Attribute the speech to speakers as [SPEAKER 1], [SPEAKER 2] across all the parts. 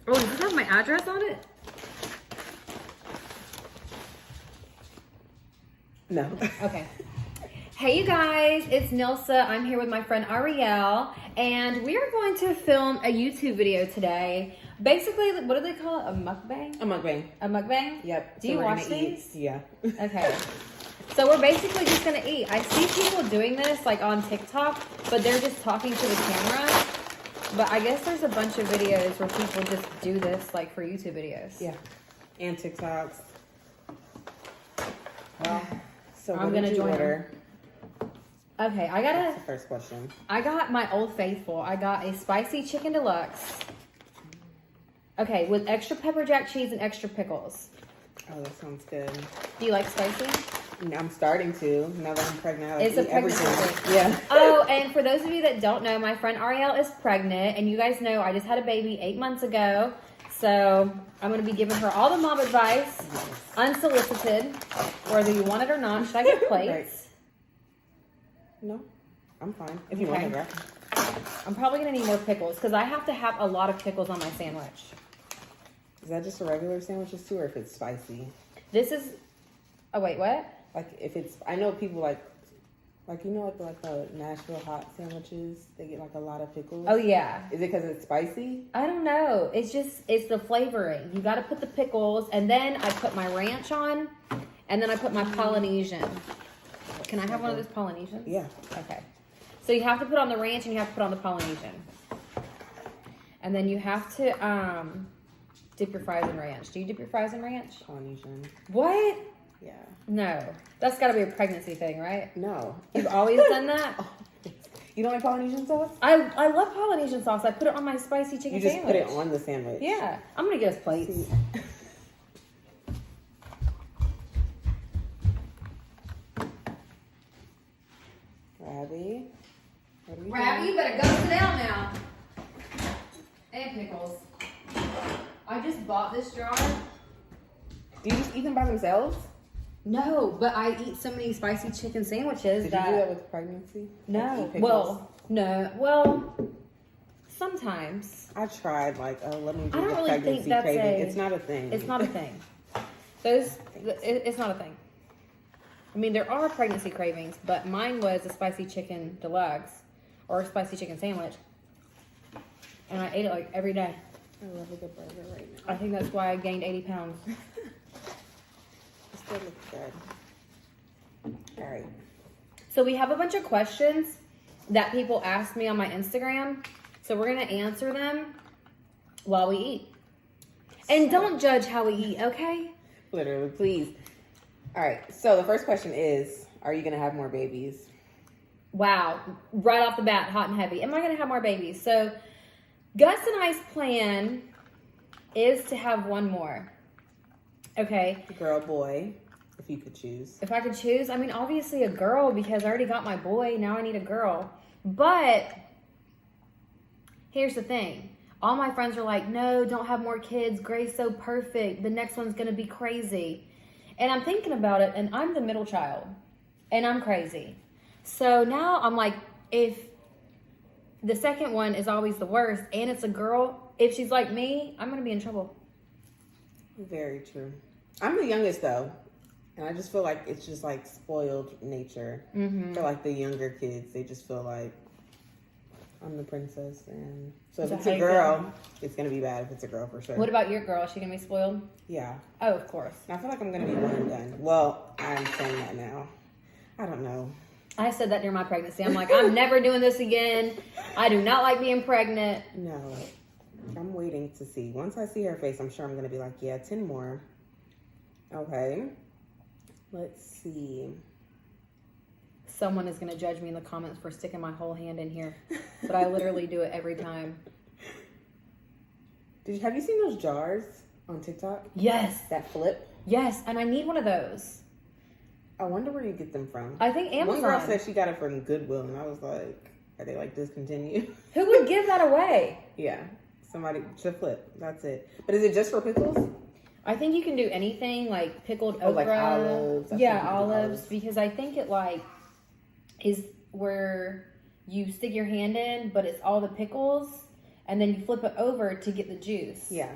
[SPEAKER 1] Oh, does it have my address on it?
[SPEAKER 2] No.
[SPEAKER 1] Okay. Hey you guys, it's Nilsa. I'm here with my friend Arrielle, and we are going to film a YouTube video today. Basically, what do they call it? A mukbang?
[SPEAKER 2] A mukbang.
[SPEAKER 1] A mukbang?
[SPEAKER 2] Yep.
[SPEAKER 1] Do you watch these?
[SPEAKER 2] Yeah.
[SPEAKER 1] Okay. So we're basically just gonna eat. I see people doing this like on TikTok, but they're just talking to the camera. But I guess there's a bunch of videos where people just do this like for YouTube videos.
[SPEAKER 2] Yeah. And TikToks. Well, so
[SPEAKER 1] I'm gonna join
[SPEAKER 2] order?
[SPEAKER 1] Okay,
[SPEAKER 2] That's the first question.
[SPEAKER 1] I got my Old Faithful. I got a spicy chicken deluxe. Okay, with extra pepper jack cheese and extra pickles.
[SPEAKER 2] Oh, that sounds good.
[SPEAKER 1] Do you like spicy?
[SPEAKER 2] I'm starting to. Now that I'm pregnant, I
[SPEAKER 1] It's a
[SPEAKER 2] eat
[SPEAKER 1] pregnancy
[SPEAKER 2] everything.
[SPEAKER 1] thing.
[SPEAKER 2] Yeah.
[SPEAKER 1] Oh, and for those of you that don't know, my friend Arrielle is pregnant, and you guys know I just had a baby 8 months ago. So I'm going to be giving her all the mom advice, unsolicited, whether you want it or not. Should I get plates?
[SPEAKER 2] Right. No, I'm fine. If you want to, girl.
[SPEAKER 1] I'm probably going to need more pickles because I have to have a lot of pickles on my sandwich.
[SPEAKER 2] Is that just a regular sandwiches too, or if it's spicy?
[SPEAKER 1] This is. Oh wait, what?
[SPEAKER 2] Like if it's, I know people like you know like the Nashville hot sandwiches, they get like a lot of pickles.
[SPEAKER 1] Oh yeah.
[SPEAKER 2] Is it because it's spicy?
[SPEAKER 1] I don't know. It's the flavoring. You got to put the pickles, and then I put my ranch on, and then I put my Polynesian. Can I have one of those Polynesians?
[SPEAKER 2] Yeah.
[SPEAKER 1] Okay. So you have to put on the ranch, and you have to put on the Polynesian, and then you have to dip your fries in ranch. Do you dip your fries in ranch?
[SPEAKER 2] Polynesian.
[SPEAKER 1] What?
[SPEAKER 2] Yeah.
[SPEAKER 1] No. That's got to be a pregnancy thing, right?
[SPEAKER 2] No.
[SPEAKER 1] You've always done that?
[SPEAKER 2] You don't like Polynesian sauce?
[SPEAKER 1] I love Polynesian sauce. I put it on my spicy chicken sandwich.
[SPEAKER 2] You just put it on the sandwich.
[SPEAKER 1] Yeah. I'm going to get us plates.
[SPEAKER 2] Rabby.
[SPEAKER 1] Rabby, you better go sit down now. And pickles. I just bought this jar.
[SPEAKER 2] Do you just eat them by themselves?
[SPEAKER 1] No, but I eat so many spicy chicken sandwiches.
[SPEAKER 2] Did you do that with pregnancy?
[SPEAKER 1] No.
[SPEAKER 2] Like eat pickles?
[SPEAKER 1] Well, no. Well, sometimes.
[SPEAKER 2] I tried let me
[SPEAKER 1] I
[SPEAKER 2] do
[SPEAKER 1] don't
[SPEAKER 2] the
[SPEAKER 1] really think
[SPEAKER 2] pregnancy
[SPEAKER 1] that's
[SPEAKER 2] craving.
[SPEAKER 1] a-
[SPEAKER 2] It's not a thing.
[SPEAKER 1] It's not a thing. It's not a thing. I mean, there are pregnancy cravings, but mine was a spicy chicken deluxe or a spicy chicken sandwich. And I ate it like every day.
[SPEAKER 2] I love a good burger right now.
[SPEAKER 1] I think that's why I gained 80 pounds.
[SPEAKER 2] It still looks good. All right.
[SPEAKER 1] So we have a bunch of questions that people ask me on my Instagram. So we're going to answer them while we eat. And don't judge how we eat, okay?
[SPEAKER 2] Literally, please. All right. So the first question is, are you going to have more babies?
[SPEAKER 1] Wow. Right off the bat, hot and heavy. Am I going to have more babies? So Gus and I's plan is to have one more. Okay.
[SPEAKER 2] Girl, boy, if you could choose.
[SPEAKER 1] If I could choose, I mean, obviously a girl because I already got my boy. Now I need a girl. But here's the thing. All my friends are like, no, don't have more kids. Gray's so perfect. The next one's going to be crazy. And I'm thinking about it, and I'm the middle child. And I'm crazy. So now I'm like, if the second one is always the worst, and it's a girl, if she's like me, I'm going to be in trouble.
[SPEAKER 2] Very true. I'm the youngest, though. And I just feel like it's just like spoiled nature.
[SPEAKER 1] Mm-hmm.
[SPEAKER 2] For like the younger kids, they just feel like I'm the princess. And so if
[SPEAKER 1] Is
[SPEAKER 2] it's
[SPEAKER 1] that
[SPEAKER 2] a
[SPEAKER 1] how you
[SPEAKER 2] girl, it's going to be bad if it's a girl for sure.
[SPEAKER 1] What about your girl? Is she going to be spoiled?
[SPEAKER 2] Yeah.
[SPEAKER 1] Oh, of course.
[SPEAKER 2] And I feel like I'm going to be one and done. Well, I'm saying that now. I don't know.
[SPEAKER 1] I said that during my pregnancy. I'm like, I'm never doing this again. I do not like being pregnant.
[SPEAKER 2] No. I'm waiting to see. Once I see her face, I'm sure I'm going to be like, yeah, 10 more. Okay. Let's see.
[SPEAKER 1] Someone is going to judge me in the comments for sticking my whole hand in here. But I literally do it every time.
[SPEAKER 2] Have you seen those jars on TikTok?
[SPEAKER 1] Yes.
[SPEAKER 2] That flip?
[SPEAKER 1] Yes. And I need one of those.
[SPEAKER 2] I wonder where you get them from.
[SPEAKER 1] I think Amazon.
[SPEAKER 2] One girl said she got it from Goodwill, and I was like, are they like discontinued?
[SPEAKER 1] Who would give that away?
[SPEAKER 2] Yeah. Somebody to flip. That's it. But is it just for pickles?
[SPEAKER 1] I think you can do anything like pickled okra.
[SPEAKER 2] Like olives.
[SPEAKER 1] Yeah, olives. Because I think it like is where you stick your hand in, but it's all the pickles. and then you flip it over to get the juice.
[SPEAKER 2] Yeah.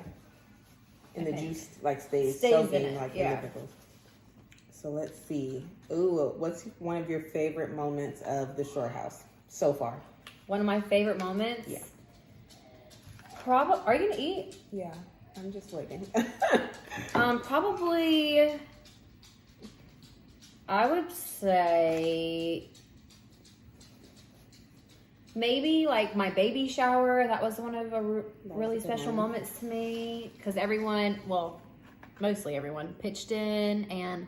[SPEAKER 2] And the
[SPEAKER 1] Okay.
[SPEAKER 2] juice like stays
[SPEAKER 1] Stays in
[SPEAKER 2] soaking
[SPEAKER 1] it,
[SPEAKER 2] like
[SPEAKER 1] yeah.
[SPEAKER 2] in the pickles. So let's see. Ooh, what's one of your favorite moments of the Shore House so far?
[SPEAKER 1] One of my favorite moments.
[SPEAKER 2] Yeah.
[SPEAKER 1] Probably. Are you gonna eat?
[SPEAKER 2] Yeah, I'm just waiting.
[SPEAKER 1] Probably. I would say maybe like my baby shower. That was one of the really special moments to me because everyone, well, mostly everyone, pitched in, and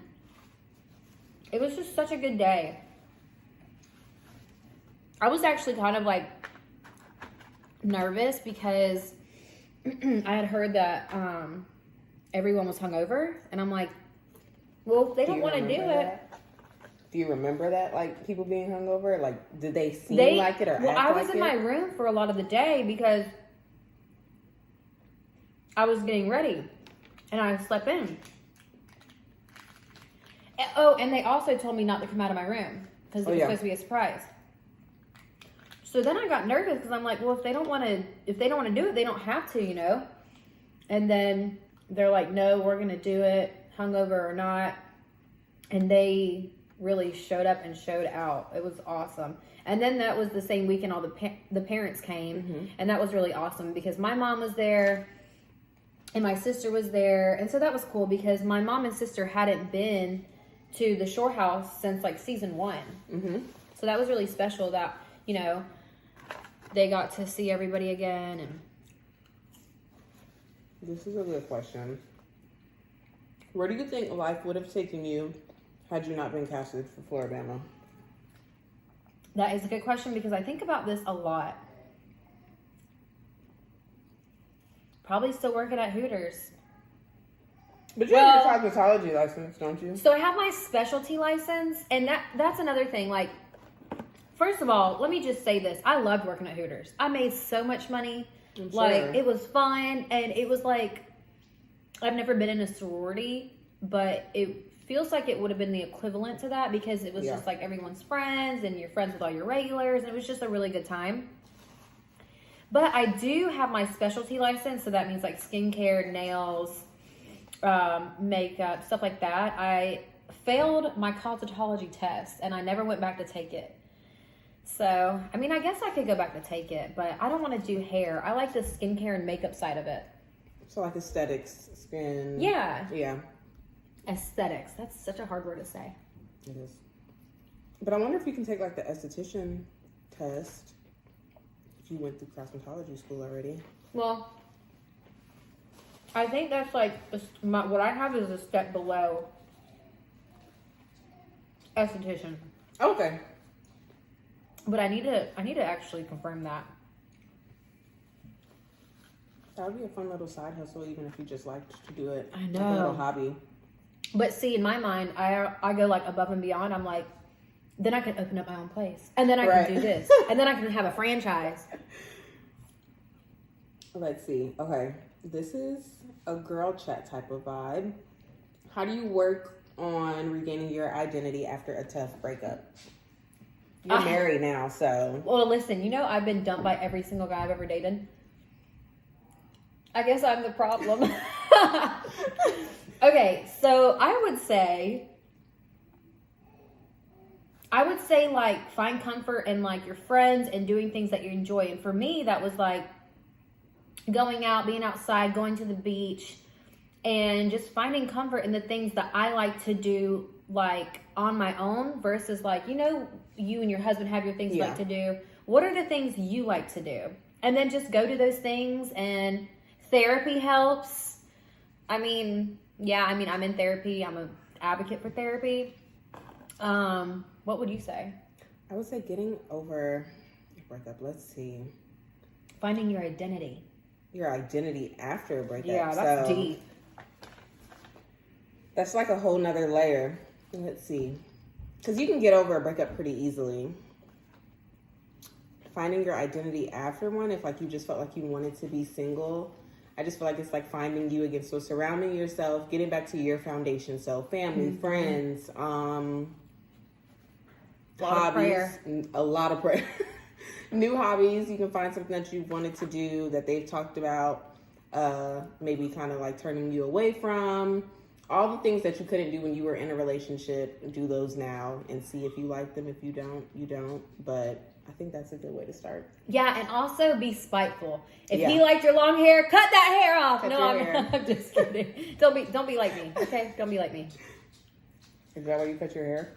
[SPEAKER 1] it was just such a good day. I was actually kind of like nervous because I had heard that everyone was hungover, and I'm like, well, if they don't want to do it.
[SPEAKER 2] Do you remember that, like, people being hungover? Like, did they seem like it or
[SPEAKER 1] well,
[SPEAKER 2] act
[SPEAKER 1] I was
[SPEAKER 2] like
[SPEAKER 1] in
[SPEAKER 2] it?
[SPEAKER 1] my room for a lot of the day because I was getting ready, and I slept in. Oh, and they also told me not to come out of my room because it was supposed to be a surprise. So then I got nervous because I'm like, well, if they don't want to do it, they don't have to, you know. And then they're like, no, we're gonna do it, hungover or not. And they really showed up and showed out. It was awesome. And then that was the same weekend all the parents came, and that was really awesome because my mom was there and my sister was there, and so that was cool because my mom and sister hadn't been to the Shore House since like season 1. So that was really special that, you know, they got to see everybody again. And
[SPEAKER 2] this is a good question. Where do you think life would have taken you had you not been casted for Floribama?
[SPEAKER 1] that is a good question because I think about this a lot. Probably still working at Hooters.
[SPEAKER 2] But you have your cosmetology license, don't you?
[SPEAKER 1] So I have my specialty license, and that's another thing. Like, first of all, let me just say this. I loved working at Hooters. I made so much money.
[SPEAKER 2] I'm
[SPEAKER 1] Like,
[SPEAKER 2] sure.
[SPEAKER 1] it was fun, and it was like, I've never been in a sorority, but it feels like it would have been the equivalent to that because it was just like everyone's friends, and you're friends with all your regulars, and it was just a really good time. But I do have my specialty license, so that means like skincare, nails, makeup, stuff like that. I failed my cosmetology test, and I never went back to take it. So, I mean, I guess I could go back to take it, but I don't want to do hair. I like the skincare and makeup side of it.
[SPEAKER 2] So like aesthetics, skin.
[SPEAKER 1] Yeah.
[SPEAKER 2] Yeah.
[SPEAKER 1] Aesthetics. That's such a hard word to say.
[SPEAKER 2] It is. But I wonder if you can take like the esthetician test if you went through cosmetology school already.
[SPEAKER 1] Well, I think that's like what I have is a step below esthetician.
[SPEAKER 2] Okay.
[SPEAKER 1] But I need to actually confirm that.
[SPEAKER 2] That would be a fun little side hustle, even if you just liked to do it.
[SPEAKER 1] I
[SPEAKER 2] Like a little
[SPEAKER 1] know.
[SPEAKER 2] hobby.
[SPEAKER 1] But see, in my mind, I go like above and beyond. I'm like, then I can open up my own place, and then I can do this, and then I can have a franchise.
[SPEAKER 2] Let's see. Okay. This is a girl chat type of vibe. How do you work on regaining your identity after a tough breakup? You're married now, so.
[SPEAKER 1] Well, listen, you know I've been dumped by every single guy I've ever dated. I guess I'm the problem. Okay, so I would say like find comfort in like your friends and doing things that you enjoy. And for me, that was like going out, being outside, going to the beach, and just finding comfort in the things that I like to do like on my own versus like, you know, you and your husband have your things you like to do. What are the things you like to do? And then just go to those things, and therapy helps. I mean, I'm in therapy. I'm an advocate for therapy. What would you say?
[SPEAKER 2] I would say getting over a breakup. Let's see.
[SPEAKER 1] Finding your identity.
[SPEAKER 2] Your identity after a breakup.
[SPEAKER 1] Yeah, that's deep.
[SPEAKER 2] That's like a whole nother layer. Let's see. Because you can get over a breakup pretty easily. Finding your identity after one, if like you just felt like you wanted to be single, I just feel like it's like finding you again. So surrounding yourself, getting back to your foundation. So family, friends,
[SPEAKER 1] A lot of prayer.
[SPEAKER 2] A lot of prayer. New hobbies. You can find something that you wanted to do that they've talked about. Maybe kind of like turning you away from. All the things that you couldn't do when you were in a relationship, do those now and see if you like them. If you don't, you don't. But I think that's a good way to start.
[SPEAKER 1] Yeah, and also be spiteful. If he liked your long hair, cut that hair off. I'm just kidding. Don't be like me, okay? Don't be like me.
[SPEAKER 2] Is that why you cut your hair?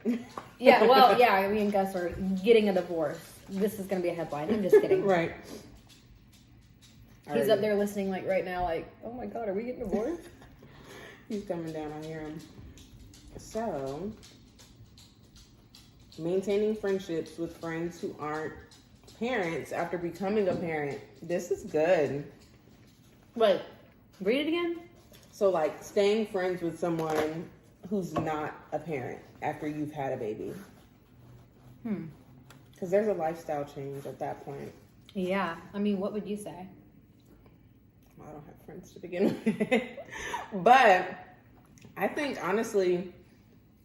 [SPEAKER 1] Yeah, well, yeah, me and Gus are getting a divorce. This is going to be a headline. I'm just kidding.
[SPEAKER 2] Right.
[SPEAKER 1] He's up there listening like right now like, oh my God, are we getting divorced?
[SPEAKER 2] He's coming down. I hear him. So, maintaining friendships with friends who aren't parents after becoming a parent. This is good.
[SPEAKER 1] Wait, read it again?
[SPEAKER 2] So, like, staying friends with someone who's not a parent after you've had a baby. Because there's a lifestyle change at that point.
[SPEAKER 1] Yeah. I mean, what would you say?
[SPEAKER 2] I don't have friends to begin with. But I think, honestly,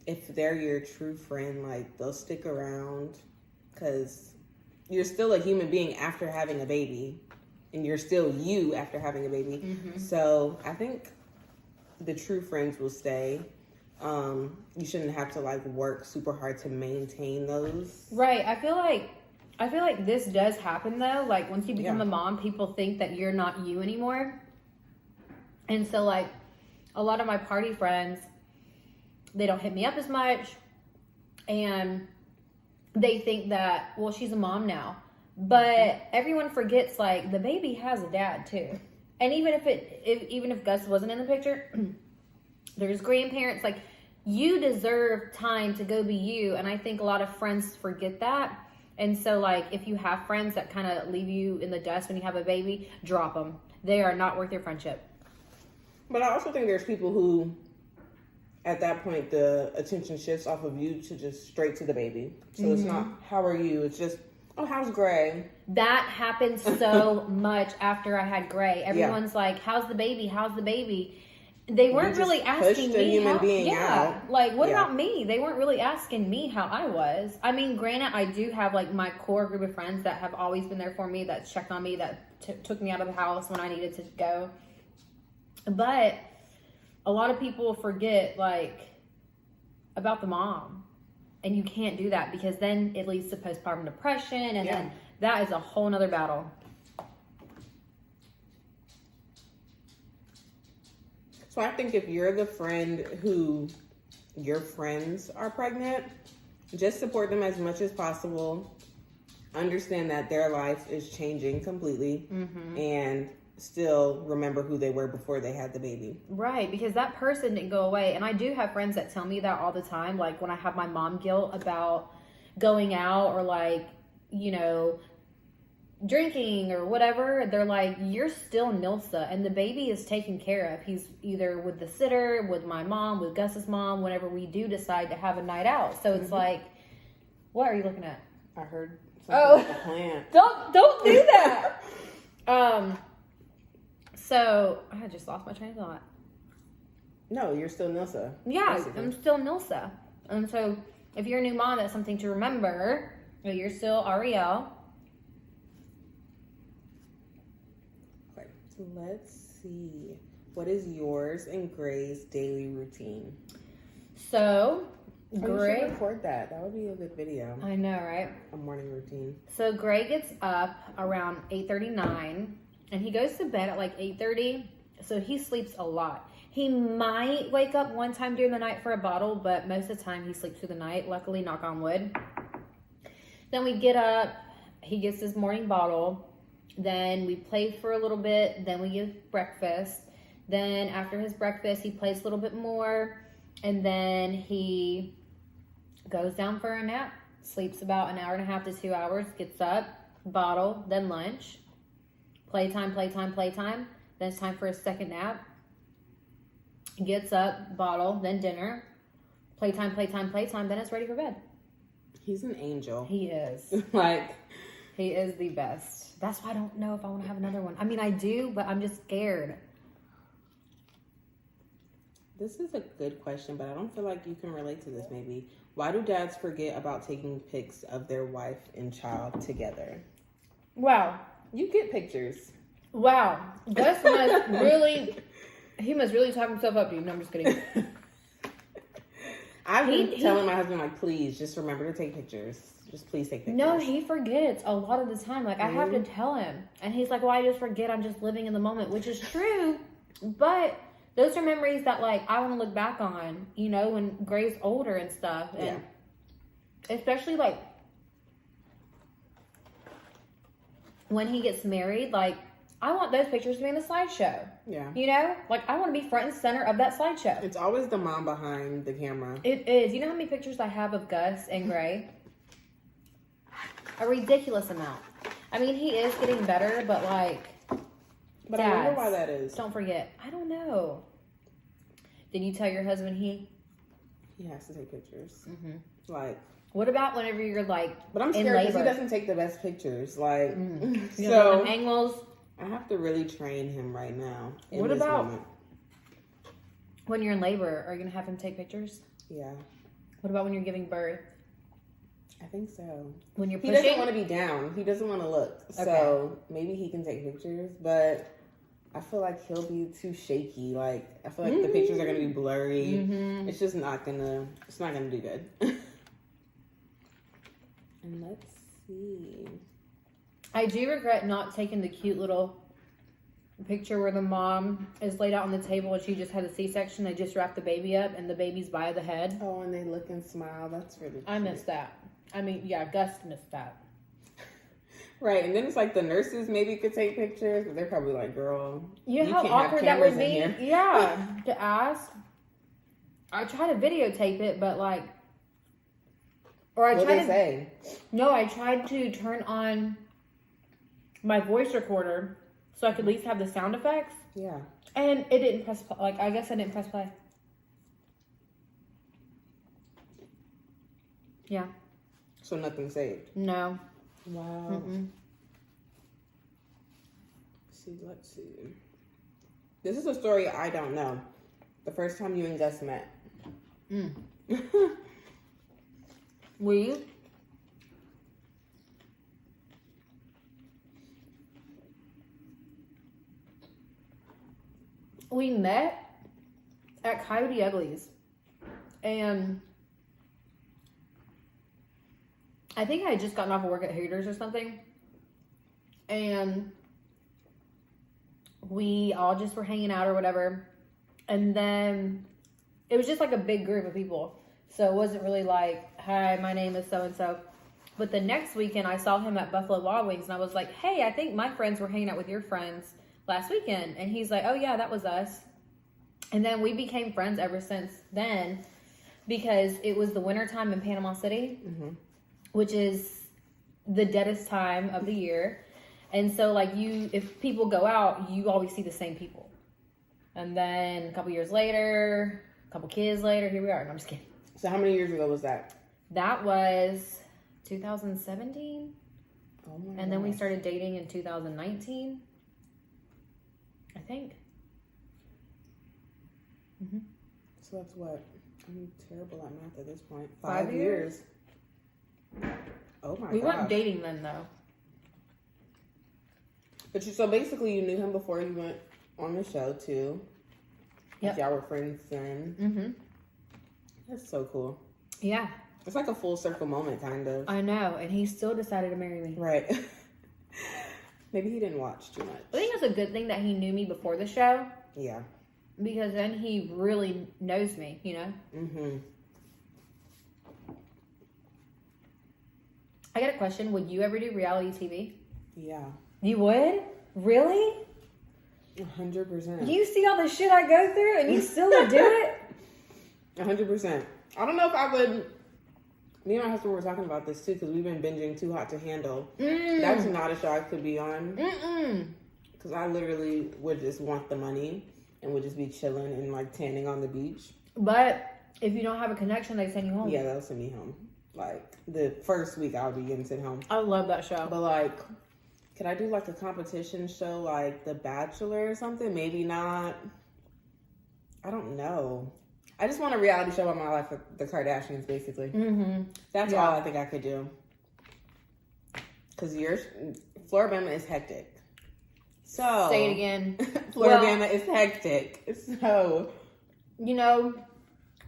[SPEAKER 2] if they're your true friend, like, they'll stick around because you're still a human being after having a baby. And you're still you after having a baby. Mm-hmm. So I think the true friends will stay. You shouldn't have to, like, work super hard to maintain those.
[SPEAKER 1] Right. I feel like this does happen though. Like once you become a mom, people think that you're not you anymore. And so like a lot of my party friends, they don't hit me up as much. And they think that, well, she's a mom now. But everyone forgets like the baby has a dad too. And even if Gus wasn't in the picture, there's grandparents. Like you deserve time to go be you. And I think a lot of friends forget that. And so, like, if you have friends that kind of leave you in the dust when you have a baby, drop them. They are not worth your friendship.
[SPEAKER 2] But I also think there's people who, at that point, the attention shifts off of you to just straight to the baby. So it's not, how are you? It's just, oh, how's Gray?
[SPEAKER 1] That happens so much after I had Gray. Everyone's like, how's the baby? How's the baby? They weren't really asking me
[SPEAKER 2] human
[SPEAKER 1] how,
[SPEAKER 2] being out.
[SPEAKER 1] Like, what about me? They weren't really asking me how I was. I mean, granted, I do have, like, my core group of friends that have always been there for me, that checked on me, that took me out of the house when I needed to go. But a lot of people forget, like, about the mom. And you can't do that because then it leads to postpartum depression. And then that is a whole nother battle.
[SPEAKER 2] So I think if you're the friend who your friends are pregnant, just support them as much as possible. Understand that their life is changing completely and still remember who they were before they had the baby.
[SPEAKER 1] Right, because that person didn't go away. And I do have friends that tell me that all the time. Like when I have my mom guilt about going out or like, you know, drinking or whatever, they're like, you're still Nilsa and the baby is taken care of. He's either with the sitter, with my mom, with Gus's mom, whenever we do decide to have a night out. So it's like, what are you looking at?
[SPEAKER 2] I heard something like a plant.
[SPEAKER 1] Don't do that. So I just lost my train of thought.
[SPEAKER 2] No, you're still Nilsa.
[SPEAKER 1] Yeah,
[SPEAKER 2] basically.
[SPEAKER 1] I'm still Nilsa. And so if you're a new mom, that's something to remember. You're still Arrielle.
[SPEAKER 2] Let's see. What is yours and Gray's daily routine?
[SPEAKER 1] So, Gray.
[SPEAKER 2] You should record that. That would be a good video.
[SPEAKER 1] I know, right?
[SPEAKER 2] A morning routine.
[SPEAKER 1] So, Gray gets up around 8:39, and he goes to bed at like 8:30. So, he sleeps a lot. He might wake up one time during the night for a bottle, but most of the time he sleeps through the night. Luckily, knock on wood. Then we get up. He gets his morning bottle. Then we play for a little bit. Then we give breakfast. Then after his breakfast, he plays a little bit more. And then he goes down for a nap. Sleeps about an hour and a half to 2 hours. Gets up, bottle, then lunch. Playtime. Then it's time for a second nap. Gets up, bottle, then dinner. Playtime. Then it's ready for bed.
[SPEAKER 2] He's an angel.
[SPEAKER 1] He is.
[SPEAKER 2] Like...
[SPEAKER 1] He is the best. That's why I don't know if I want to have another one. I mean, I do, but I'm just scared.
[SPEAKER 2] This is a good question, but I don't feel like you can relate to this maybe. Why do dads forget about taking pics of their wife and child together?
[SPEAKER 1] Wow.
[SPEAKER 2] You get pictures.
[SPEAKER 1] Wow. Gus must really, he must really talk himself up to you. No, I'm just kidding.
[SPEAKER 2] I've been telling my husband, like, please, just remember to take pictures. Just please take pictures.
[SPEAKER 1] No, he forgets a lot of the time. Like, I have to tell him. And he's like, well, I just forget. I'm just living in the moment, which is true. But those are memories that, like, I want to look back on, you know, when Gray's older and stuff. And especially, like, when he gets married, like, I want those pictures to be in the slideshow.
[SPEAKER 2] Yeah.
[SPEAKER 1] You know? Like, I want to be front and center of that slideshow.
[SPEAKER 2] It's always the mom behind the camera.
[SPEAKER 1] It is. You know how many pictures I have of Gus and Gray? A ridiculous amount. I mean, he is getting better, but like...
[SPEAKER 2] But I wonder why that is.
[SPEAKER 1] Don't forget. I don't know. Did you tell your husband he
[SPEAKER 2] has to take pictures?
[SPEAKER 1] Mm-hmm.
[SPEAKER 2] Like...
[SPEAKER 1] What about whenever you're like
[SPEAKER 2] But I'm scared because he doesn't take the best pictures. Like...
[SPEAKER 1] So... angles...
[SPEAKER 2] I have to really train him right now.
[SPEAKER 1] What about when you're in labor? Are you going to have him take pictures?
[SPEAKER 2] Yeah.
[SPEAKER 1] What about when you're giving birth?
[SPEAKER 2] I think so.
[SPEAKER 1] When you're pushing?
[SPEAKER 2] He doesn't want to be down. He doesn't want to look. Okay. So maybe he can take pictures, but I feel like he'll be too shaky. Like, I feel like the pictures are going to be blurry. Mm-hmm. It's just not going to, it's not going to do good. And let's see.
[SPEAKER 1] I do regret not taking the cute little picture where the mom is laid out on the table and she just had a C-section. They just wrapped the baby up and the baby's by the head.
[SPEAKER 2] Oh, and they look and smile. That's really cute.
[SPEAKER 1] I missed that. I mean, yeah, Gus missed that.
[SPEAKER 2] Right, and then it's like the nurses maybe could take pictures, but they're probably like, girl,
[SPEAKER 1] you know how awkward that would be? Yeah, to ask. I try to videotape it, but like... Or I tried to
[SPEAKER 2] say?
[SPEAKER 1] No, I tried to turn on my voice recorder so I could at least have the sound effects.
[SPEAKER 2] Yeah.
[SPEAKER 1] And it didn't press play. Like, I guess I didn't press play. Yeah.
[SPEAKER 2] So nothing saved?
[SPEAKER 1] No.
[SPEAKER 2] Wow.
[SPEAKER 1] Mm-mm.
[SPEAKER 2] Let's see. This is a story I don't know. The first time you and Gus met.
[SPEAKER 1] We met at Coyote Ugly's, and I think I had just gotten off of work at Hooters or something, and we all just were hanging out or whatever, and then it was just like a big group of people, so it wasn't really like, hi, my name is so-and-so. But the next weekend, I saw him at Buffalo Wild Wings, and I was like, hey, I think my friends were hanging out with your friends last weekend. And he's like, oh yeah, that was us. And then we became friends ever since then, because it was the winter time in Panama City, which is the deadest time of the year. And so like if people go out, you always see the same people. And then a couple years later, a couple kids later, here we are. No, I'm just kidding.
[SPEAKER 2] So how many years ago was that?
[SPEAKER 1] That was 2017.
[SPEAKER 2] Oh my
[SPEAKER 1] And then we started dating in 2019. I think.
[SPEAKER 2] So that's what? I'm terrible at math at this point.
[SPEAKER 1] 5 years.
[SPEAKER 2] Oh my god.
[SPEAKER 1] We weren't dating then though.
[SPEAKER 2] But so basically you knew him before you went on the show too.
[SPEAKER 1] Yep.
[SPEAKER 2] Y'all were friends then. That's so cool.
[SPEAKER 1] Yeah.
[SPEAKER 2] It's like a full circle moment, kind of.
[SPEAKER 1] I know, and he still decided to marry me.
[SPEAKER 2] Right. Maybe he didn't watch too much.
[SPEAKER 1] I think it's a good thing that he knew me before the show.
[SPEAKER 2] Yeah.
[SPEAKER 1] Because then he really knows me, you know? I got a question. Would you ever do reality TV?
[SPEAKER 2] Yeah.
[SPEAKER 1] You would? Really?
[SPEAKER 2] 100%.
[SPEAKER 1] You see all the shit I go through and you still would do it?
[SPEAKER 2] 100%. I don't know if I would... Me and my husband were talking about this too, because we've been binging Too Hot to Handle. That's not a show I could be on. Because I literally would just want the money and would just be chilling and like tanning on the beach.
[SPEAKER 1] But if you don't have a connection, they send you home.
[SPEAKER 2] Yeah, they'll send me home. Like the first week I'll be getting sent home.
[SPEAKER 1] I love that show.
[SPEAKER 2] But like, could I do like a competition show like The Bachelor or something? Maybe not. I don't know. I just want a reality show about my life with the Kardashians, basically. That's all I think I could do. Because Floribama is hectic. So
[SPEAKER 1] Say it again.
[SPEAKER 2] Floribama is hectic. So
[SPEAKER 1] you know,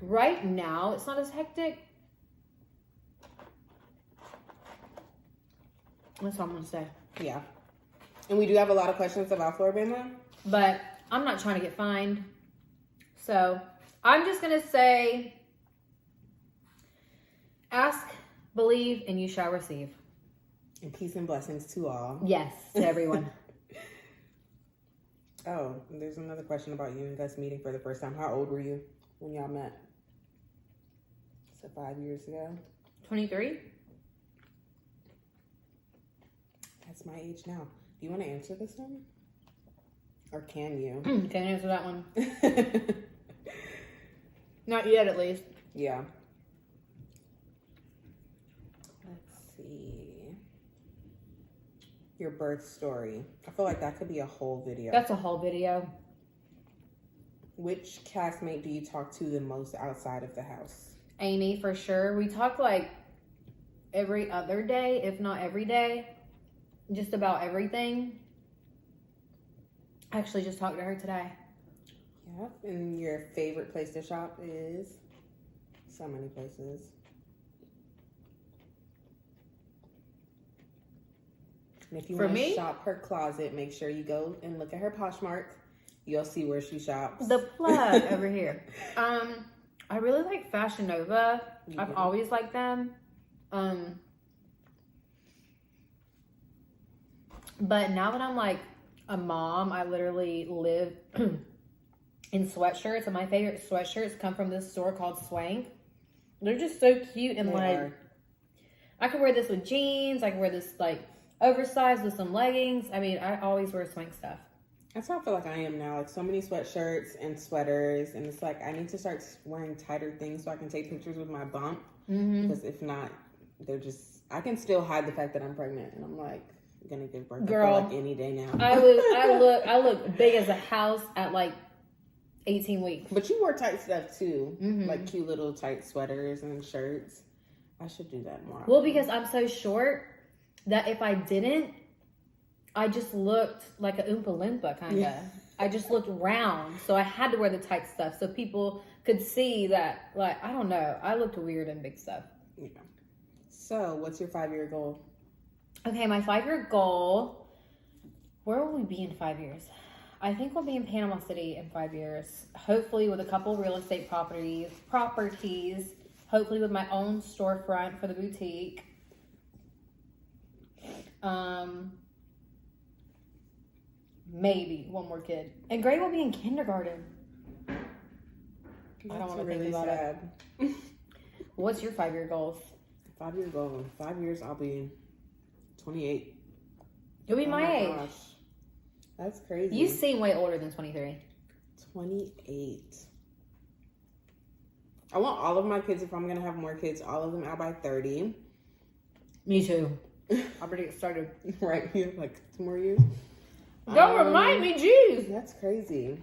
[SPEAKER 1] right now it's not as hectic. That's all I'm gonna say.
[SPEAKER 2] Yeah. And we do have a lot of questions about Floribama.
[SPEAKER 1] But I'm not trying to get fined. So I'm just gonna say, ask, believe, and you shall receive.
[SPEAKER 2] And peace and blessings to all.
[SPEAKER 1] Yes, to everyone.
[SPEAKER 2] Oh, there's another question about you and Gus meeting for the first time. How old were you when y'all met? So 5 years ago?
[SPEAKER 1] 23?
[SPEAKER 2] That's my age now. Do you want to answer this one? Or can you?
[SPEAKER 1] Can't answer that one. Not yet, at least.
[SPEAKER 2] Yeah. Let's see. Your birth story. I feel like that could be a whole video.
[SPEAKER 1] That's a whole video.
[SPEAKER 2] Which castmate do you talk to the most outside of the house?
[SPEAKER 1] Amy, for sure. We talk like every other day, if not every day. Just about everything. I actually just talked to her today.
[SPEAKER 2] Yep. And your favorite place to shop is? So many places. And if you want to shop her closet, make sure you go and look at her Poshmark. You'll see where she shops.
[SPEAKER 1] The plug over here. I really like Fashion Nova. I've always liked them. But now that I'm like a mom, I literally live in sweatshirts, and my favorite sweatshirts come from this store called Swank. They're just so cute, and I could wear this with jeans. I could wear this like oversized with some leggings. I mean, I always wear Swank stuff.
[SPEAKER 2] That's how I feel like I am now. Like so many sweatshirts and sweaters, and it's like I need to start wearing tighter things so I can take pictures with my bump. Because if not, they're just. I can still hide the fact that I'm pregnant, and I'm like gonna give birth.
[SPEAKER 1] Girl,
[SPEAKER 2] I feel like any day now.
[SPEAKER 1] I look big as a house at like 18 weeks.
[SPEAKER 2] But you wore tight stuff too, like cute little tight sweaters and shirts. I should do that more.
[SPEAKER 1] Well, because I'm so short that if I didn't, I just looked like a Oompa Loompa kind of. Yeah. I just looked round, so I had to wear the tight stuff so people could see that. Like, I don't know, I looked weird in big stuff.
[SPEAKER 2] Yeah. So, what's your 5-year goal?
[SPEAKER 1] Okay, my 5-year goal. Where will we be in 5 years? I think we'll be in Panama City in 5 years. Hopefully with a couple real estate properties. Hopefully with my own storefront for the boutique. Maybe one more kid. And Gray will be in kindergarten. I don't want to think about it. What's your 5-year goals?
[SPEAKER 2] 5-year goal. In 5 years, I'll be 28.
[SPEAKER 1] You'll be my age.
[SPEAKER 2] Gosh. That's crazy.
[SPEAKER 1] You seem way older than 23.
[SPEAKER 2] 28. I want all of my kids, if I'm going to have more kids, all of them out by 30.
[SPEAKER 1] Me too. I better get started.
[SPEAKER 2] Right here, like 2 more years.
[SPEAKER 1] Don't remind me, jeez.
[SPEAKER 2] That's crazy.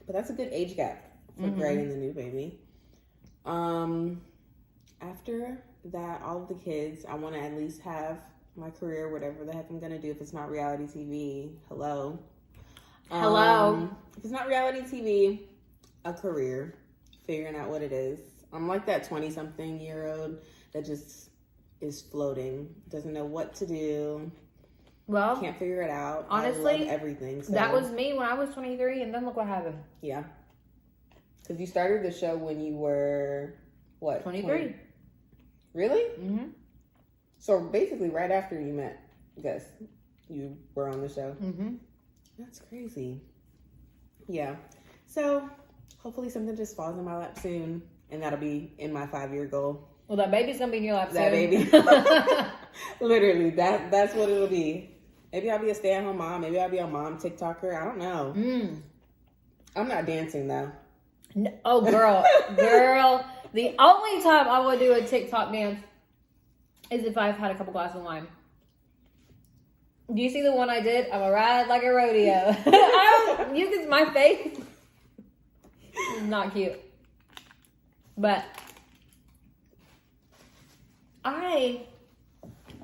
[SPEAKER 2] But that's a good age gap for Gray and the new baby. After that, all of the kids, I want to at least have my career, whatever the heck I'm going to do. If it's not reality TV, hello. If it's not reality TV, a career, figuring out what it is. I'm like that 20-something-year-old that just is floating, doesn't know what to do.
[SPEAKER 1] Well,
[SPEAKER 2] can't figure it out.
[SPEAKER 1] Honestly,
[SPEAKER 2] I love everything. So.
[SPEAKER 1] That was me when I was 23, and then look what happened.
[SPEAKER 2] Yeah. Because you started the show when you were, what?
[SPEAKER 1] 23.
[SPEAKER 2] Really?
[SPEAKER 1] Mm-hmm.
[SPEAKER 2] So basically right after you met Gus, you were on the show.
[SPEAKER 1] Mm-hmm.
[SPEAKER 2] That's crazy. Yeah. So hopefully something just falls in my lap soon, and that'll be in my 5-year goal.
[SPEAKER 1] Well, that baby's going to be in your lap soon.
[SPEAKER 2] That baby. Literally, that's what it'll be. Maybe I'll be a stay-at-home mom. Maybe I'll be a mom TikToker. I don't know. I'm not dancing, though.
[SPEAKER 1] No, oh, girl. The only time I will do a TikTok dance is if I've had a couple glasses of wine. Do you see the one I did? I'm a ride like a rodeo. You can see my face. It's not cute. But I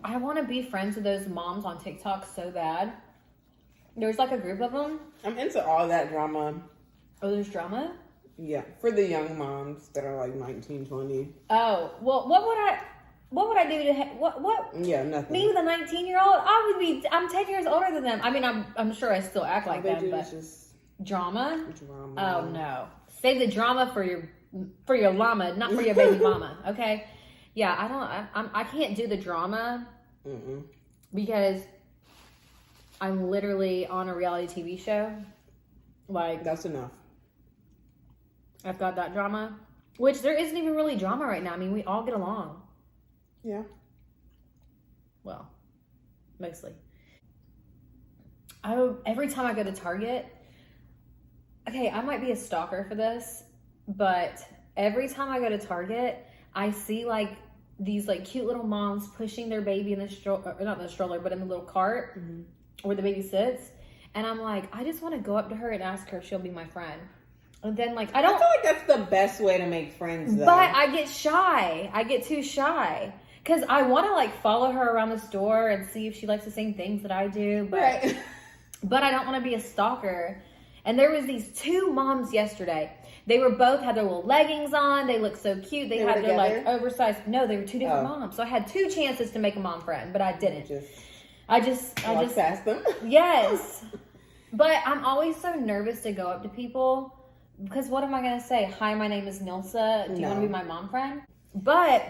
[SPEAKER 1] I want to be friends with those moms on TikTok so bad. There's like a group of them.
[SPEAKER 2] I'm into all that drama.
[SPEAKER 1] Oh, there's drama?
[SPEAKER 2] Yeah, for the young moms that are like 19, 20.
[SPEAKER 1] Oh, well, what would I do to what?
[SPEAKER 2] Yeah, nothing.
[SPEAKER 1] Me with a 19-year-old? I'm 10 years older than them. I mean, I'm sure I still act like them, but
[SPEAKER 2] just
[SPEAKER 1] drama?
[SPEAKER 2] drama.
[SPEAKER 1] Oh no. Save the drama for your llama, not for your baby mama, okay? Yeah, I can't do the drama because I'm literally on a reality TV show. Like,
[SPEAKER 2] that's enough.
[SPEAKER 1] I've got that drama, which there isn't even really drama right now. I mean, we all get along.
[SPEAKER 2] Yeah.
[SPEAKER 1] Well, mostly. Every time I go to Target, okay, I might be a stalker for this, but every time I go to Target, I see like these like cute little moms pushing their baby in the stroller, not in the stroller, but in the little cart where the baby sits. And I'm like, I just want to go up to her and ask her if she'll be my friend. And then like, I
[SPEAKER 2] feel like that's the best way to make friends though.
[SPEAKER 1] But I get shy. I get too shy. Because I want to like follow her around the store and see if she likes the same things that I do. But,
[SPEAKER 2] right.
[SPEAKER 1] But I don't want to be a stalker. And there was these two moms yesterday. They were both had their little leggings on. They looked so cute. They had their like oversized. No, they were two different moms. So I had two chances to make a mom friend, but I didn't. I just
[SPEAKER 2] passed them.
[SPEAKER 1] Yes. But I'm always so nervous to go up to people because what am I going to say? Hi, my name is Nilsa. Do you want to be my mom friend? But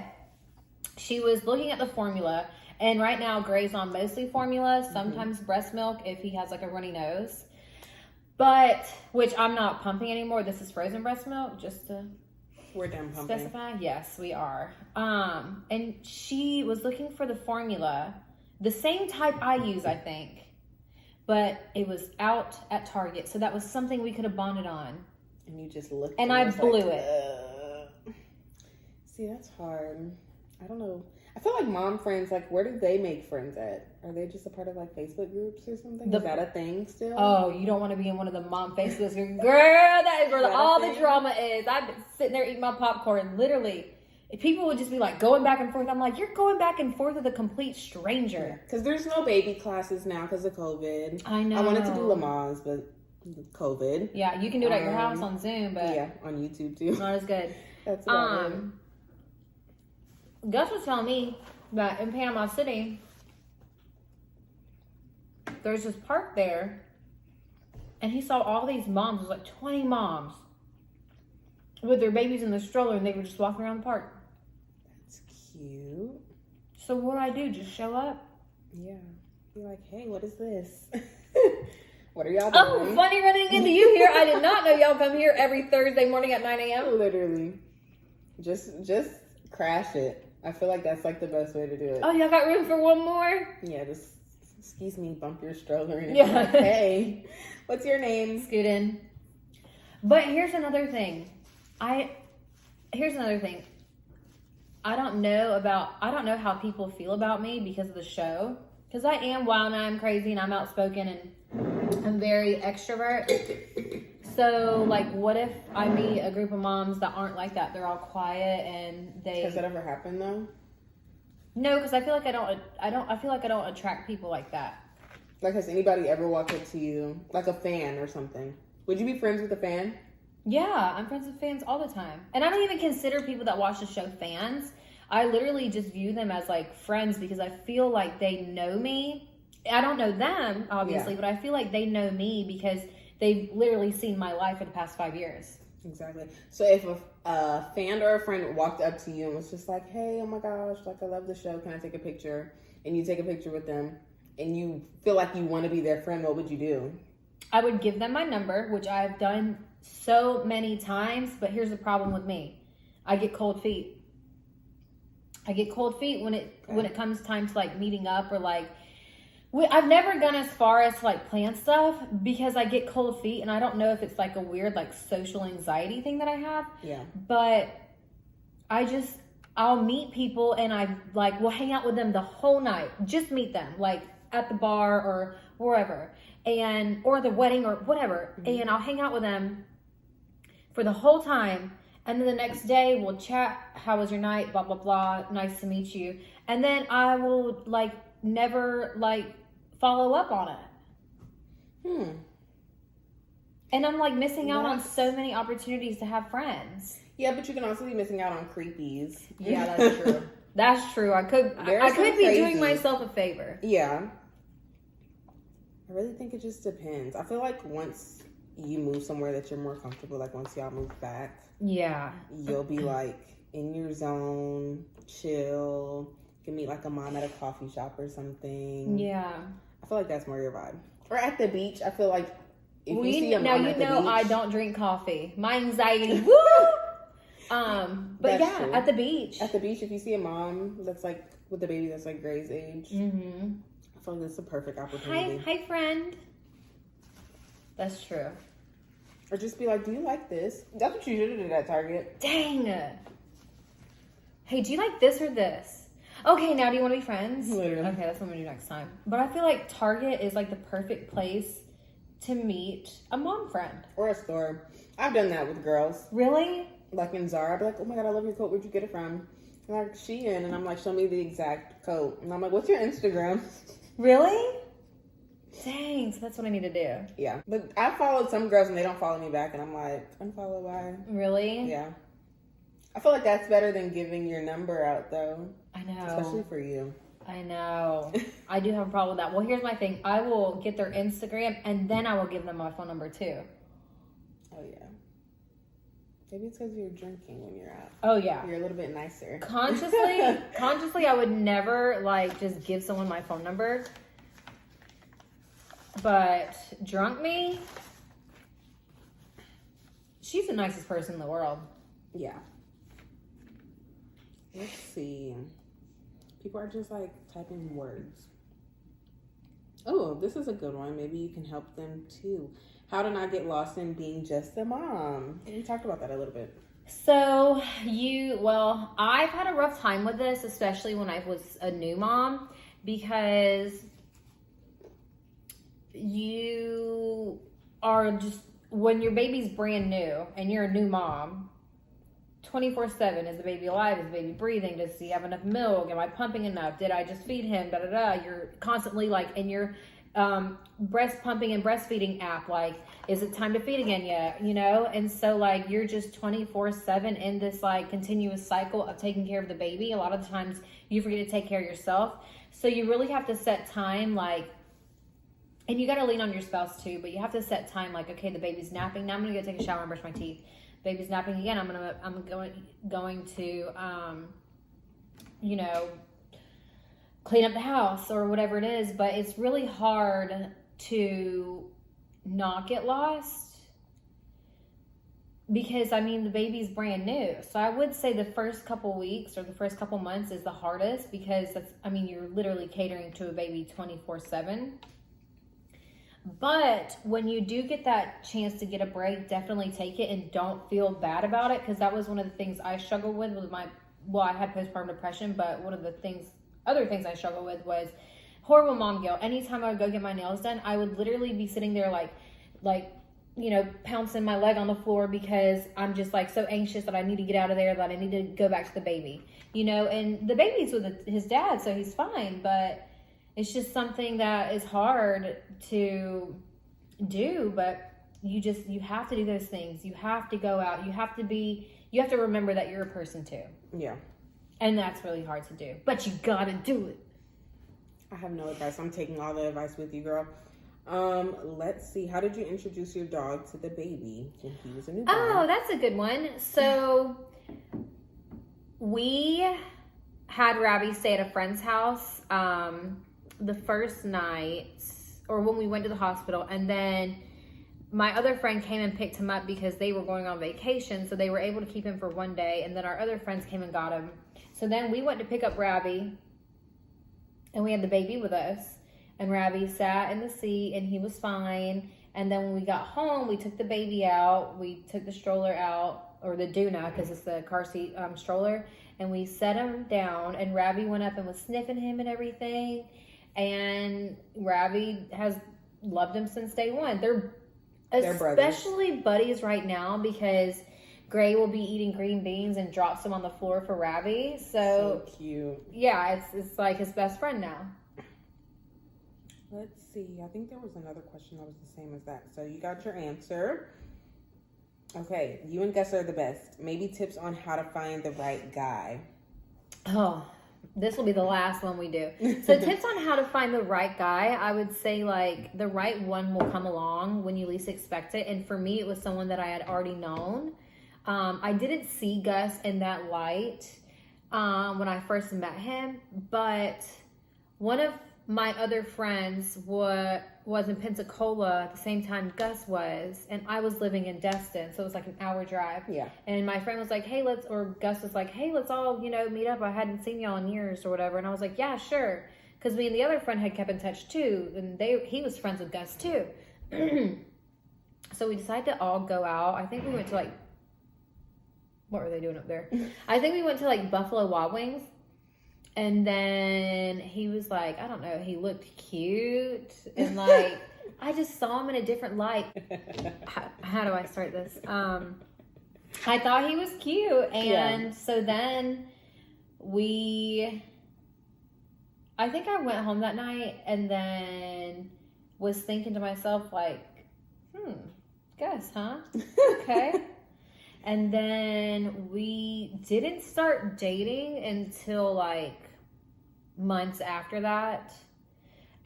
[SPEAKER 1] she was looking at the formula, and right now Gray's on mostly formula, sometimes breast milk if he has like a runny nose. But, which I'm not pumping anymore. This is frozen breast milk, just to
[SPEAKER 2] we're done pumping.
[SPEAKER 1] Specify. Yes, we are. And she was looking for the formula, the same type I use, I think, but it was out at Target. So that was something we could have bonded on.
[SPEAKER 2] And you just looked.
[SPEAKER 1] And I blew it.
[SPEAKER 2] See, that's hard. I don't know. I feel like mom friends, like, where do they make friends at? Are they just a part of, like, Facebook groups or something? Is that a thing still?
[SPEAKER 1] Oh, you don't want to be in one of the mom Facebook groups. Girl, that is where all the drama is. I've been sitting there eating my popcorn. Literally, if people would just be, like, going back and forth. I'm like, you're going back and forth with a complete stranger.
[SPEAKER 2] Because there's no baby classes now because of COVID.
[SPEAKER 1] I know.
[SPEAKER 2] I wanted to do Lamaze, but COVID.
[SPEAKER 1] Yeah, you can do it at your house on Zoom, but...
[SPEAKER 2] Yeah, on YouTube, too.
[SPEAKER 1] Not as good.
[SPEAKER 2] That's about it.
[SPEAKER 1] Gus was telling me that in Panama City, there's this park there, and he saw all these moms, it was like 20 moms, with their babies in the stroller, and they were just walking around the park.
[SPEAKER 2] That's cute.
[SPEAKER 1] So what do I do? Just show up?
[SPEAKER 2] Yeah. Be like, hey, what is this? What are y'all doing?
[SPEAKER 1] Oh, funny running into you here. I did not know y'all come here every Thursday morning at 9 a.m.
[SPEAKER 2] Literally. Just crash it. I feel like that's like the best way to do it.
[SPEAKER 1] Oh, y'all got room for one more?
[SPEAKER 2] Yeah, just, excuse me, bump your stroller in.
[SPEAKER 1] Yeah.
[SPEAKER 2] Like, hey, what's your name?
[SPEAKER 1] Scoot in. But here's another thing. I don't know how people feel about me because of the show. Because I am wild and I'm crazy and I'm outspoken and I'm very extrovert. So, like, what if I meet a group of moms that aren't like that? They're all quiet and they...
[SPEAKER 2] Has that ever happened, though?
[SPEAKER 1] No, because I feel like I don't attract people like that.
[SPEAKER 2] Like, has anybody ever walked up to you, like a fan or something? Would you be friends with a fan?
[SPEAKER 1] Yeah, I'm friends with fans all the time. And I don't even consider people that watch the show fans. I literally just view them as, like, friends because I feel like they know me. I don't know them, obviously, but I feel like they know me because... they've literally seen my life for the past 5 years.
[SPEAKER 2] Exactly. So if a fan or a friend walked up to you and was just like, hey, oh my gosh, like I love the show, can I take a picture? And you take a picture with them and you feel like you want to be their friend, what would you do?
[SPEAKER 1] I would give them my number, which I've done so many times, but here's the problem with me. I get cold feet. I get cold feet when it comes time to like meeting up or like, I've never gone as far as like plan stuff because I get cold feet and I don't know if it's like a weird like social anxiety thing that I have.
[SPEAKER 2] Yeah.
[SPEAKER 1] But I'll meet people and I like will hang out with them the whole night. Just meet them like at the bar or wherever or the wedding or whatever. Mm-hmm. And I'll hang out with them for the whole time. And then the next day we'll chat. How was your night? Blah, blah, blah. Nice to meet you. And then I will like never like follow up on it. And I'm like missing out on so many opportunities to have friends.
[SPEAKER 2] Yeah, but you can also be missing out on creepies.
[SPEAKER 1] Yeah, that's true. That's true. I could be doing myself a favor.
[SPEAKER 2] Yeah. I really think it just depends. I feel like once you move somewhere that you're more comfortable, like once y'all move back,
[SPEAKER 1] yeah,
[SPEAKER 2] you'll be like in your zone, chill. You can meet like a mom at a coffee shop or something.
[SPEAKER 1] Yeah.
[SPEAKER 2] I feel like that's more your vibe. Or at the beach. I feel like if you see a mom
[SPEAKER 1] now you
[SPEAKER 2] at the
[SPEAKER 1] know
[SPEAKER 2] beach,
[SPEAKER 1] I don't drink coffee. My anxiety, woo! But
[SPEAKER 2] that's
[SPEAKER 1] yeah,
[SPEAKER 2] true.
[SPEAKER 1] At the beach.
[SPEAKER 2] At the beach, if you see a mom that's like with a baby that's like Gray's age, I feel like that's a perfect opportunity.
[SPEAKER 1] Hi, friend. That's true.
[SPEAKER 2] Or just be like, do you like this? That's what you should have did at Target.
[SPEAKER 1] Dang. Hey, do you like this or this? Okay, now do you want to be friends?
[SPEAKER 2] Literally.
[SPEAKER 1] Okay, that's what I'm going to do next time. But I feel like Target is like the perfect place to meet a mom friend.
[SPEAKER 2] Or a store. I've done that with girls.
[SPEAKER 1] Really?
[SPEAKER 2] Like in Zara, I'd be like, oh my God, I love your coat. Where'd you get it from? And like, Shein. And I'm like, show me the exact coat. And I'm like, what's your Instagram?
[SPEAKER 1] Really? Dang, so that's what I need to do.
[SPEAKER 2] Yeah. But I followed some girls and they don't follow me back. And I'm like, unfollow, bye.
[SPEAKER 1] Really?
[SPEAKER 2] Yeah. I feel like that's better than giving your number out, though.
[SPEAKER 1] I know.
[SPEAKER 2] Especially for you.
[SPEAKER 1] I know. I do have a problem with that. Well, here's my thing. I will get their Instagram and then I will give them my phone number too.
[SPEAKER 2] Oh, yeah. Maybe it's because you're drinking when you're out.
[SPEAKER 1] Oh, yeah.
[SPEAKER 2] You're a little bit nicer.
[SPEAKER 1] Consciously, I would never, like, just give someone my phone number. But drunk me, she's the nicest person in the world.
[SPEAKER 2] Yeah. Let's see. People are just, like, typing words. Oh, this is a good one. Maybe you can help them, too. How to not get lost in being just a mom. We talked about that a little bit.
[SPEAKER 1] So, I've had a rough time with this, especially when I was a new mom, because you are just, when your baby's brand new and you're a new mom, 24/7, is the baby alive? Is the baby breathing? Does he have enough milk? Am I pumping enough? Did I just feed him? You're constantly like in your breast pumping and breastfeeding app, like, is it time to feed again yet? You know? And so like you're just 24/7 in this like continuous cycle of taking care of the baby. A lot of the times you forget to take care of yourself. So you really have to set time, like, and you got to lean on your spouse too, but you have to set time, like, okay, the baby's napping. Now I'm going to go take a shower and brush my teeth. Baby's napping again. I'm going to clean up the house or whatever it is. But it's really hard to not get lost because, I mean, the baby's brand new. So I would say the first couple weeks or the first couple months is the hardest because you're literally catering to a baby 24/7. But when you do get that chance to get a break, definitely take it and don't feel bad about it, because that was one of the things I struggled with I had postpartum depression, but one of the other things I struggled with was horrible mom guilt. Anytime I would go get my nails done, I would literally be sitting there like pouncing my leg on the floor because I'm just like so anxious that I need to get out of there, that I need to go back to the baby, and the baby's with his dad, so he's fine, but it's just something that is hard to do, but you have to do those things. You have to go out. You have to remember that you're a person too.
[SPEAKER 2] Yeah.
[SPEAKER 1] And that's really hard to do, but you gotta do it.
[SPEAKER 2] I have no advice. I'm taking all the advice with you, girl. Let's see. How did you introduce your dog to the baby when he was a newborn?
[SPEAKER 1] Oh, that's a good one. So we had Ravi stay at a friend's house the first night, or when we went to the hospital, and then my other friend came and picked him up because they were going on vacation, so they were able to keep him for one day, and then our other friends came and got him. So then we went to pick up Ravi, and we had the baby with us, and Ravi sat in the seat, and he was fine. And then when we got home, we took the baby out, we took the stroller out, or the Duna, because it's the car seat stroller, and we set him down, and Ravi went up and was sniffing him and everything. And Ravi has loved him since day one. They're especially buddies right now because Gray will be eating green beans and drops them on the floor for Ravi. So
[SPEAKER 2] cute.
[SPEAKER 1] Yeah, it's like his best friend now.
[SPEAKER 2] Let's see. I think there was another question that was the same as that. So you got your answer. Okay, you and Gus are the best. Maybe tips on how to find the right guy.
[SPEAKER 1] Oh, this will be the last one we do. So tips on how to find the right guy. I would say like the right one will come along when you least expect it. And for me, it was someone that I had already known. I didn't see Gus in that light when I first met him, but one of my other friends was in Pensacola at the same time Gus was, and I was living in Destin, so it was like an hour drive.
[SPEAKER 2] Yeah.
[SPEAKER 1] And my friend was like, hey, Gus was like, hey, let's all, meet up. I hadn't seen y'all in years or whatever. And I was like, yeah, sure. Because me and the other friend had kept in touch too, and he was friends with Gus too. So we decided to all go out. I think we went to like, what were they doing up there? I think we went to like Buffalo Wild Wings. And then he was like, I don't know, he looked cute. And like, I just saw him in a different light. How do I start this? I thought he was cute. And so then I think I went home that night and then was thinking to myself like, Gus, huh? Okay. And then we didn't start dating until like months after that.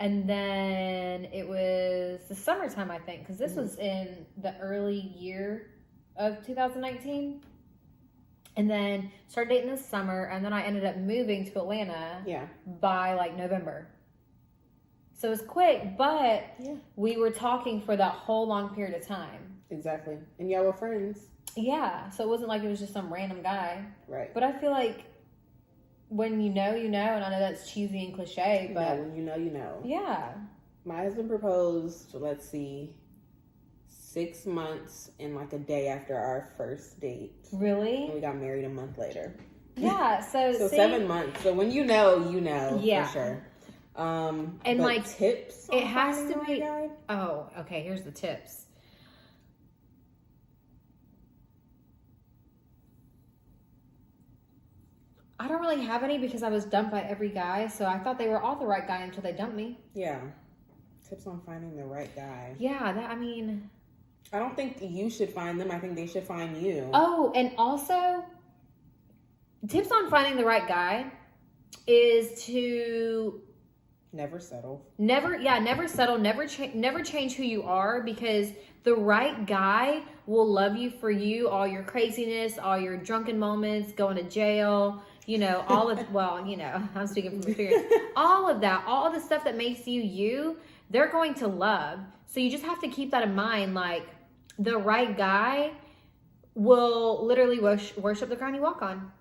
[SPEAKER 1] And then it was the summertime, I think, because this was in the early year of 2019. And then started dating this summer, and then I ended up moving to Atlanta by like November. So it was quick, but we were talking for that whole long period of time.
[SPEAKER 2] Exactly. And y'all were friends.
[SPEAKER 1] Yeah, so it wasn't like it was just some random guy.
[SPEAKER 2] Right.
[SPEAKER 1] But I feel like when you know, and I know that's cheesy and cliche, but...
[SPEAKER 2] when you know, you know.
[SPEAKER 1] Yeah.
[SPEAKER 2] My husband proposed, 6 months and like a day after our first date.
[SPEAKER 1] Really?
[SPEAKER 2] And we got married a month later.
[SPEAKER 1] Yeah, so
[SPEAKER 2] see, 7 months. So when you know, for sure.
[SPEAKER 1] And like
[SPEAKER 2] tips,
[SPEAKER 1] it has to be...
[SPEAKER 2] Guy?
[SPEAKER 1] Oh, okay, here's the tips. I don't really have any because I was dumped by every guy, so I thought they were all the right guy until they dumped me.
[SPEAKER 2] Yeah. Tips on finding the right guy.
[SPEAKER 1] Yeah,
[SPEAKER 2] I don't think you should find them. I think they should find you.
[SPEAKER 1] Oh, and also, tips on finding the right guy is to...
[SPEAKER 2] Never settle.
[SPEAKER 1] Never settle. Never change who you are, because the right guy will love you for you, all your craziness, all your drunken moments, going to jail, all of, I'm speaking from experience. All of that, all of the stuff that makes you, they're going to love. So you just have to keep that in mind. Like, the right guy will literally worship the ground you walk on.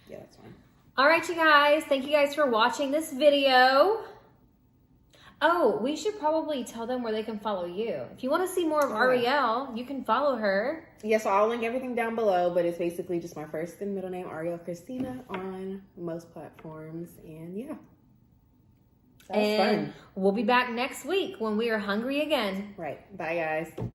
[SPEAKER 2] Yeah, that's fine.
[SPEAKER 1] All right, you guys. Thank you guys for watching this video. Oh, we should probably tell them where they can follow you. If you want to see more of Arrielle, you can follow her.
[SPEAKER 2] Yeah, so I'll link everything down below, but it's basically just my first and middle name, Arrielle Christina, on most platforms. And yeah. That was fun.
[SPEAKER 1] We'll be back next week when we are hungry again.
[SPEAKER 2] Right. Bye, guys.